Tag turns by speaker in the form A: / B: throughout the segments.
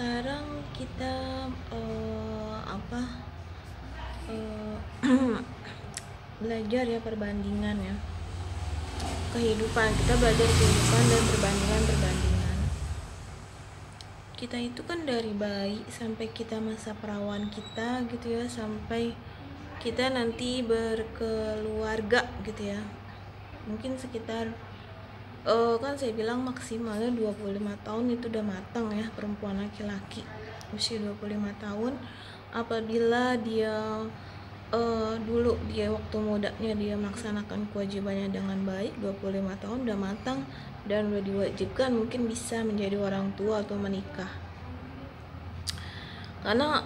A: sekarang kita apa eh, belajar ya perbandingan ya kehidupan. Kita belajar kehidupan dan perbandingan kita itu kan dari bayi sampai kita masa perawan kita gitu ya, sampai kita nanti berkeluarga gitu ya, mungkin sekitar kan saya bilang maksimalnya 25 tahun itu udah matang ya perempuan laki-laki usia 25 tahun. Apabila dia dulu dia waktu mudanya dia melaksanakan kewajibannya dengan baik, 25 tahun udah matang dan udah diwajibkan mungkin bisa menjadi orang tua atau menikah. Karena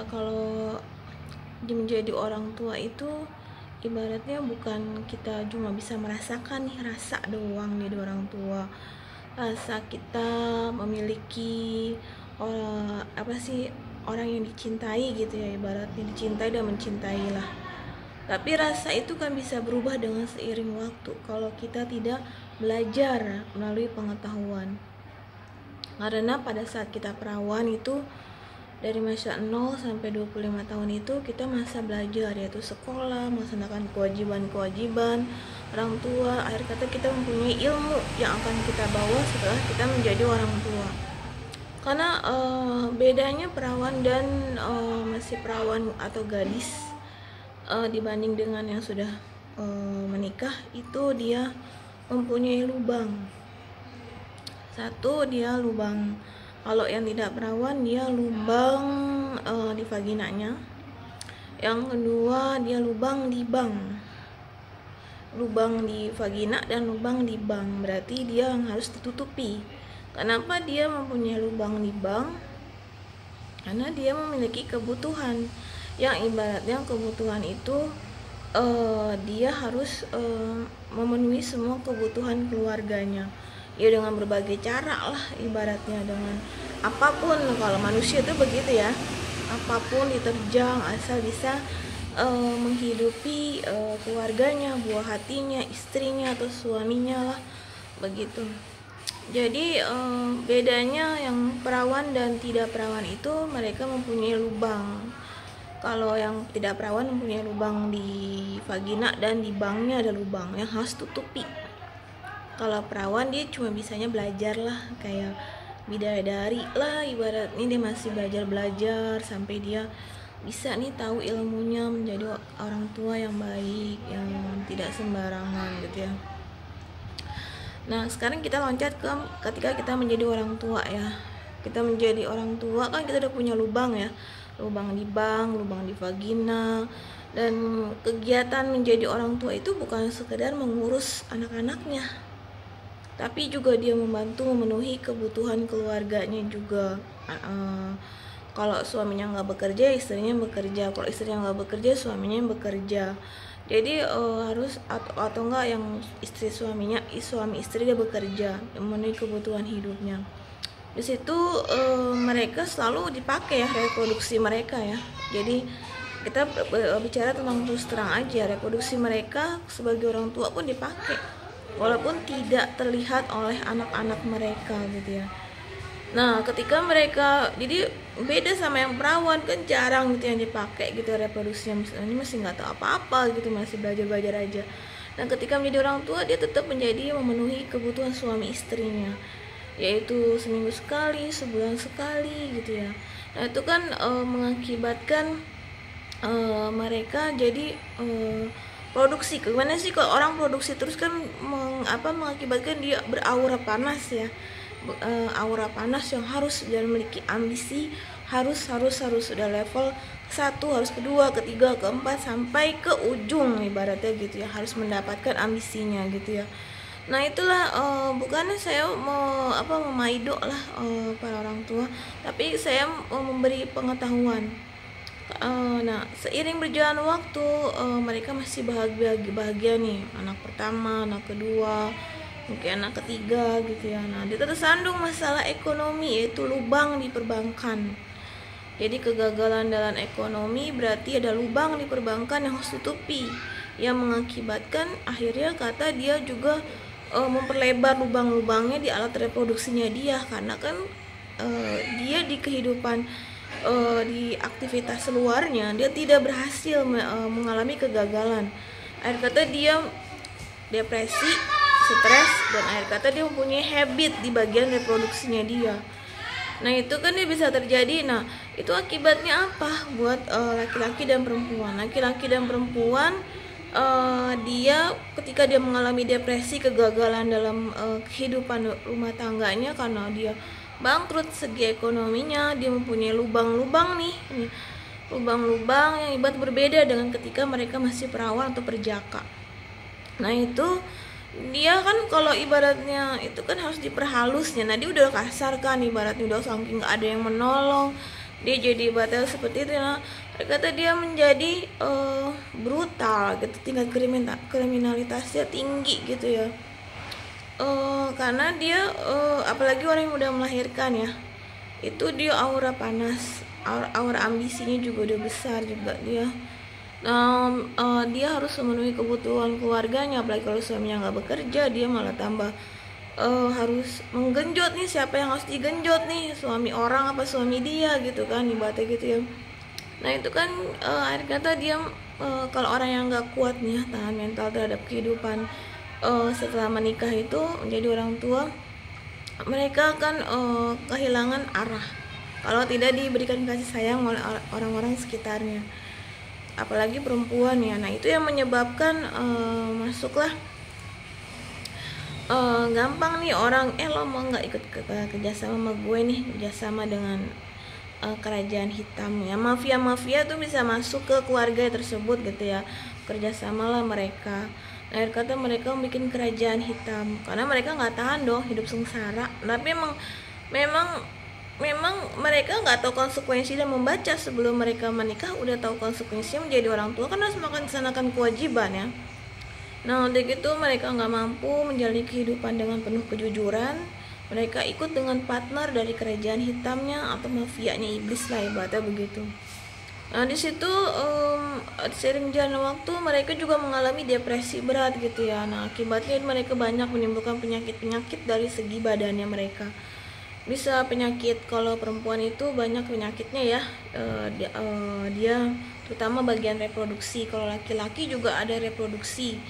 A: kalau menjadi orang tua itu ibaratnya bukan kita cuma bisa merasakan nih rasa doang jadi orang tua, rasa kita memiliki orang yang dicintai gitu ya, ibaratnya dicintai dan mencintai lah. Tapi rasa itu kan bisa berubah dengan seiring waktu kalau kita tidak belajar melalui pengetahuan. Karena pada saat kita perawan itu dari masa 0 sampai 25 tahun itu kita masa belajar, yaitu sekolah, melaksanakan kewajiban orang tua. Akhir kata kita mempunyai ilmu yang akan kita bawa setelah kita menjadi orang tua. Karena bedanya perawan dan masih perawan atau gadis dibanding dengan yang sudah menikah itu dia mempunyai lubang. Satu, dia lubang, kalau yang tidak perawan dia lubang di vaginanya. Yang kedua dia lubang di bank, lubang di vagina dan lubang di bank, berarti dia yang harus ditutupi. Kenapa dia mempunyai lubang di bank? Karena dia memiliki kebutuhan yang ibaratnya kebutuhan itu dia harus memenuhi semua kebutuhan keluarganya ya, dengan berbagai cara lah, ibaratnya dengan apapun. Kalau manusia itu begitu ya, apapun diterjang asal bisa menghidupi keluarganya, buah hatinya, istrinya atau suaminya lah, begitu. Jadi bedanya yang perawan dan tidak perawan itu mereka mempunyai lubang. Kalau yang tidak perawan mempunyai lubang di vagina dan di banknya ada lubang yang harus tutupi. Kalau perawan dia cuma bisanya belajar lah, kayak bidadari lah, ibaratnya dia masih belajar sampai dia bisa nih tahu ilmunya menjadi orang tua yang baik, yang tidak sembarangan gitu ya. Nah sekarang kita loncat ke ketika kita menjadi orang tua ya. Kita menjadi orang tua kan kita udah punya lubang ya, lubang di bank, lubang di vagina. Dan kegiatan menjadi orang tua itu bukan sekedar mengurus anak-anaknya, tapi juga dia membantu memenuhi kebutuhan keluarganya juga. Kalau suaminya nggak bekerja, istrinya bekerja. Kalau istrinya nggak bekerja, suaminya yang bekerja. Jadi harus atau enggak yang suami istri dia bekerja memenuhi kebutuhan hidupnya. Di situ mereka selalu dipakai ya reproduksi mereka ya. Jadi kita bicara tentang terus terang aja, reproduksi mereka sebagai orang tua pun dipakai, walaupun tidak terlihat oleh anak-anak mereka gitu ya. Nah ketika mereka, jadi beda sama yang perawan kan jarang gitu yang dipakai gitu reproduksinya, misalnya ini masih nggak tahu apa-apa gitu, masih belajar aja. Dan ketika menjadi orang tua dia tetap menjadi memenuhi kebutuhan suami istrinya, yaitu seminggu sekali, sebulan sekali gitu ya. Nah itu kan mengakibatkan mereka jadi produksi. Gimana sih kalau orang produksi terus kan mengakibatkan dia beraura panas ya, aura panas yang harus dan memiliki ambisi, harus sudah level 1, harus kedua, ketiga, keempat sampai ke ujung ibaratnya gitu ya, harus mendapatkan ambisinya gitu ya. Nah itulah bukannya saya mau memaido lah para orang tua, tapi saya memberi pengetahuan. Nah seiring berjalan waktu mereka masih bahagia nih, anak pertama, anak kedua, mungkin anak ketiga gitu ya. Nah dia tersandung masalah ekonomi, yaitu lubang di perbankan. Jadi kegagalan dalam ekonomi berarti ada lubang di perbankan yang harus tutupi, yang mengakibatkan akhirnya kata dia juga memperlebar lubang-lubangnya di alat reproduksinya dia. Karena kan dia di kehidupan, di aktivitas luarnya dia tidak berhasil mengalami kegagalan. Akhir kata dia depresi, stres, dan akhir kata dia mempunyai habit di bagian reproduksinya dia. Nah itu kan dia bisa terjadi. Nah itu akibatnya apa buat laki-laki dan perempuan? Laki-laki dan perempuan, dia ketika dia mengalami depresi, kegagalan dalam kehidupan rumah tangganya karena dia bangkrut segi ekonominya, dia mempunyai lubang-lubang nih, lubang-lubang yang ibarat berbeda dengan ketika mereka masih perawan atau perjaka. Nah itu dia kan kalau ibaratnya itu kan harus diperhalusnya. Nah dia udah kasar kan ibaratnya, udah saking nggak ada yang menolong, dia jadi ibaratnya seperti itu. Nah kata dia menjadi brutal gitu, tingkat kriminalitasnya tinggi gitu ya, karena dia apalagi orang yang udah melahirkan ya, itu dia aura panas, aura ambisinya juga udah besar juga dia. Dia harus memenuhi kebutuhan keluarganya, apalagi kalau suaminya nggak bekerja, dia malah tambah harus menggenjot nih. Siapa yang harus digenjot nih, suami orang apa suami dia gitu kan, ibaratnya gitu ya. Nah itu kan akhir kata dia kalau orang yang nggak kuat nih tahan mental terhadap kehidupan setelah menikah itu menjadi orang tua, mereka akan kehilangan arah kalau tidak diberikan kasih sayang oleh orang-orang sekitarnya, apalagi perempuan ya. Nah itu yang menyebabkan masuklah gampang nih orang, lo mau nggak ikut kerjasama sama gue nih, kerjasama dengan kerajaan hitam ya, mafia tuh bisa masuk ke keluarga tersebut gitu ya, kerjasamalah mereka. Akhir kata mereka bikin kerajaan hitam karena mereka nggak tahan dong hidup sengsara. Tapi memang mereka nggak tahu konsekuensi dan membaca sebelum mereka menikah udah tahu konsekuensinya menjadi orang tua kan harus melaksanakan kewajiban ya. Nah udah gitu mereka nggak mampu menjalani kehidupan dengan penuh kejujuran, mereka ikut dengan partner dari kerajaan hitamnya atau mafianya iblis lah ibaratnya begitu. Nah di situ sering jalan waktu mereka juga mengalami depresi berat gitu ya. Nah akibatnya mereka banyak menimbulkan penyakit-penyakit dari segi badannya mereka. Bisa penyakit, kalau perempuan itu banyak penyakitnya ya, dia terutama bagian reproduksi. Kalau laki-laki juga ada reproduksi,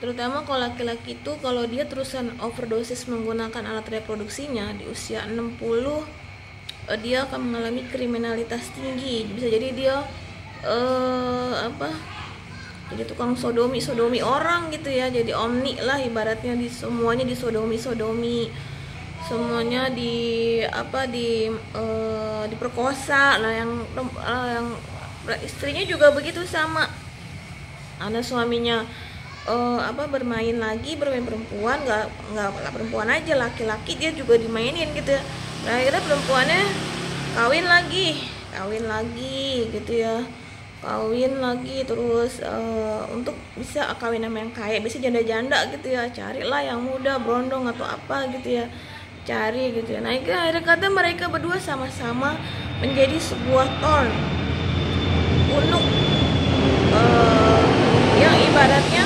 A: terutama kalau laki-laki itu kalau dia terusan overdosis menggunakan alat reproduksinya di usia 60, dia akan mengalami kriminalitas tinggi. Bisa jadi dia jadi tukang sodomi orang gitu ya, jadi omni lah ibaratnya, semuanya disodomi, semuanya diperkosa. Nah yang istrinya juga begitu sama, anak suaminya bermain perempuan, nggak perempuan aja, laki-laki dia juga dimainin gitu ya. Nah akhirnya perempuannya kawin lagi gitu ya, kawin lagi terus untuk bisa kawin sama yang kaya, bisa janda-janda gitu ya, carilah yang muda berondong atau apa gitu ya, cari gitu ya. Nah akhirnya kata mereka berdua sama-sama menjadi sebuah thorn, unuk yang ibaratnya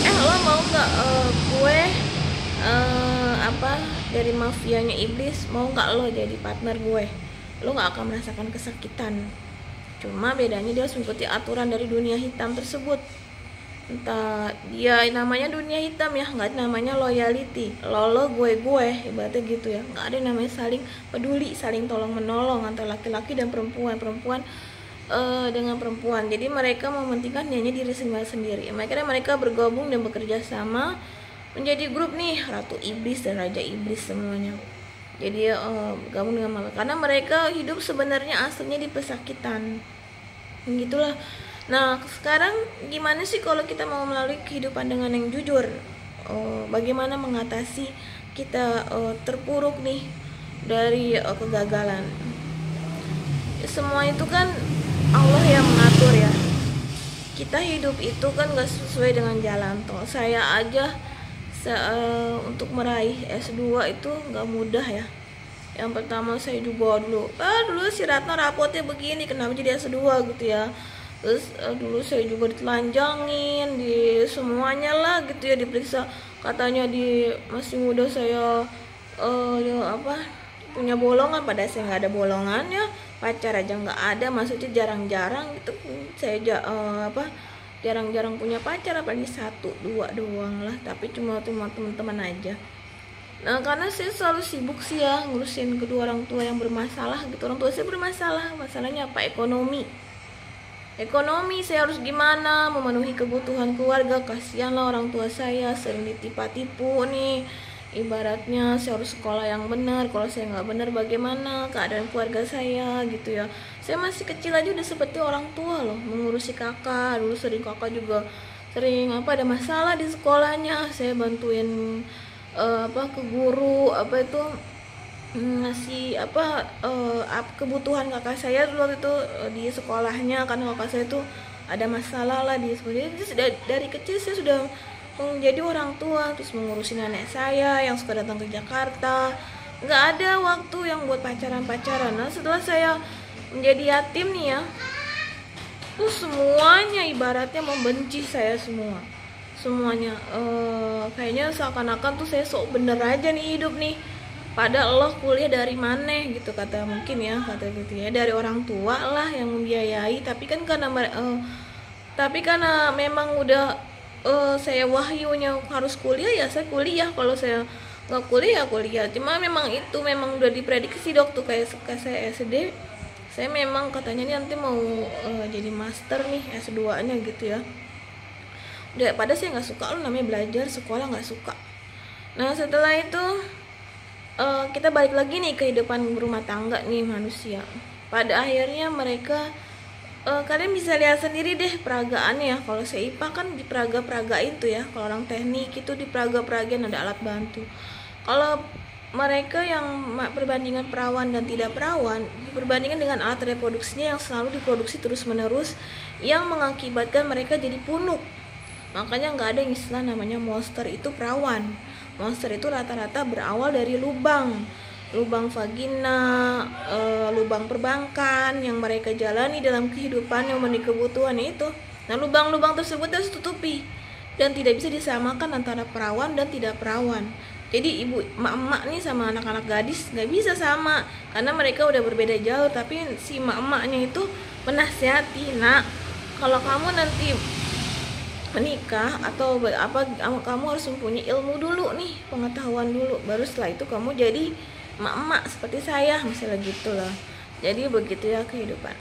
A: lo mau nggak gue dari mafianya iblis, mau nggak lo jadi partner gue, lo nggak akan merasakan kesakitan. Cuma bedanya dia harus mengikuti aturan dari dunia hitam tersebut. Entah dia namanya dunia hitam ya, nggak namanya loyalty, lo gue ibaratnya gitu ya, nggak ada namanya saling peduli, saling tolong menolong antara laki-laki dan perempuan dengan perempuan. Jadi mereka mementingkan hanya diri sendiri. Makanya mereka bergabung dan bekerja sama menjadi grup nih, ratu iblis dan raja iblis semuanya. Jadi bergabung dengan mereka karena mereka hidup sebenarnya aslinya di pesakitan, gitulah. Nah sekarang gimana sih kalau kita mau melalui kehidupan dengan yang jujur? Bagaimana mengatasi kita terpuruk nih dari kegagalan? Semua itu kan Allah yang mengatur ya. Kita hidup itu kan gak sesuai dengan jalan tol. Saya aja untuk meraih S2 itu gak mudah ya. Yang pertama saya juga dulu si Ratna rapotnya begini, kenapa jadi S2 gitu ya. Terus dulu saya juga ditelanjangin di semuanya lah gitu ya, diperiksa katanya di masih muda saya punya bolongan, pada saya nggak ada bolongannya, pacar aja nggak ada, maksudnya jarang-jarang gitu. Saya jarang-jarang punya pacar, apalagi 1-2 doang lah, tapi cuma teman-teman aja. Nah, karena saya selalu sibuk sih ya ngurusin kedua orang tua yang bermasalah gitu. Orang tua saya bermasalah, masalahnya apa? Ekonomi. Saya harus gimana memenuhi kebutuhan keluarga. Kasihan lah orang tua saya, sering ditipu-tipu nih. Ibaratnya saya harus sekolah yang benar, kalau saya nggak benar bagaimana keadaan keluarga saya gitu ya. Saya masih kecil aja udah seperti orang tua loh, mengurusi kakak. Dulu kakak juga sering ada masalah di sekolahnya, saya bantuin ke guru ngasih kebutuhan kakak saya dulu waktu itu di sekolahnya, karena kakak saya tuh ada masalah lah di sekolah. Jadi dari kecil saya sudah menjadi orang tua, terus mengurusi nenek saya yang suka datang ke Jakarta. Nggak ada waktu yang buat pacaran. Nah, setelah saya menjadi yatim nih ya, tuh semuanya ibaratnya membenci saya semuanya. Kayaknya seakan-akan tuh saya sok bener aja nih hidup nih, padahal Allah kuliah dari mana gitu, kata gitu ya, dari orang tua lah yang membiayai. Tapi karena memang udah saya wahyunya harus kuliah, ya saya kuliah. Kalau saya nggak kuliah, kuliah. Cuma memang udah diprediksi waktu kayak saya SD, saya memang katanya nih nanti mau jadi master nih, S2 nya gitu ya. Pada saya nggak suka loh namanya belajar, sekolah nggak suka. Nah, setelah itu kita balik lagi nih kehidupan berumah tangga nih manusia. Pada akhirnya mereka kalian bisa lihat sendiri deh peragaannya ya. Kalau saya IPA kan di peragain tuh ya, kalau orang teknik itu di peragain ada alat bantu. Kalau mereka yang perbandingan perawan dan tidak perawan, perbandingan dengan alat reproduksinya yang selalu diproduksi terus menerus, yang mengakibatkan mereka jadi punuk. Makanya nggak ada yang istilah namanya monster itu perawan. Monster itu rata-rata berawal dari lubang vagina, lubang perbankan yang mereka jalani dalam kehidupan yang memenuhi kebutuhan itu. Nah, lubang-lubang tersebut harus tutupi dan tidak bisa disamakan antara perawan dan tidak perawan. Jadi emak-emak nih sama anak-anak gadis nggak bisa sama, karena mereka udah berbeda jauh. Tapi si emak-emaknya itu menasihati, nak, kalau kamu nanti menikah atau kamu harus mempunyai ilmu dulu nih, pengetahuan dulu, baru setelah itu kamu jadi emak-emak seperti saya, misalnya gitulah. Jadi begitu ya kehidupan.